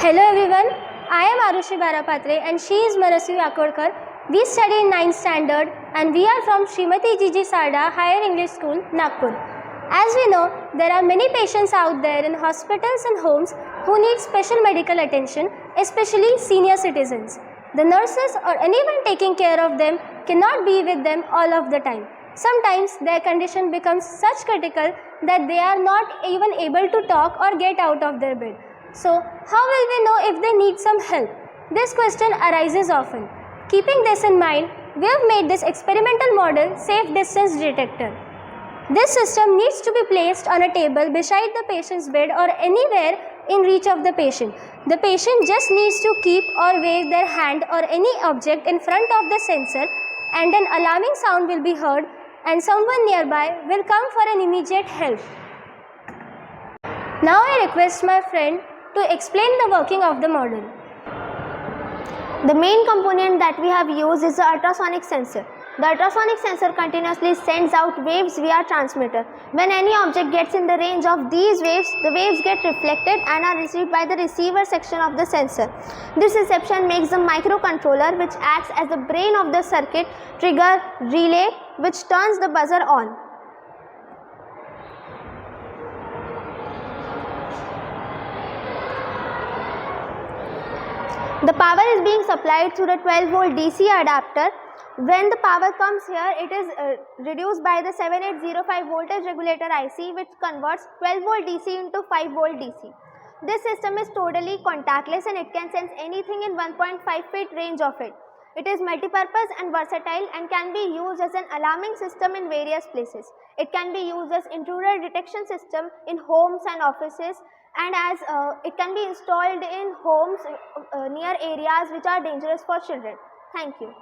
Hello everyone, I am Arushi Barapatre and she is Manasvi Akodkar. We study in 9th standard and we are from Srimati Gigi Sarda Higher English School, Nagpur. As we know, there are many patients out there in hospitals and homes who need special medical attention, especially senior citizens. The nurses or anyone taking care of them cannot be with them all of the time. Sometimes their condition becomes such critical that they are not even able to talk or get out of their bed. So, how will we know if they need some help? This question arises often. Keeping this in mind, we have made this experimental model safe distance detector. This system needs to be placed on a table beside the patient's bed or anywhere in reach of the patient. The patient just needs to keep or wave their hand or any object in front of the sensor and an alarming sound will be heard and someone nearby will come for an immediate help. Now I request my friend to explain the working of the model. The main component that we have used is the ultrasonic sensor. The ultrasonic sensor continuously sends out waves via transmitter. When any object gets in the range of these waves, the waves get reflected and are received by the receiver section of the sensor. This reception makes the microcontroller, which acts as the brain of the circuit, trigger relay, which turns the buzzer on. The power is being supplied through the 12-volt DC adapter. When the power comes here, it is reduced by the 7805 voltage regulator IC, which converts 12-volt DC into 5-volt DC. This system is totally contactless and it can sense anything in 1.5 feet range of it. It is multi-purpose and versatile and can be used as an alarming system in various places. It can be used as intruder detection system in homes and offices, and as it can be installed in homes near areas which are dangerous for children. Thank you.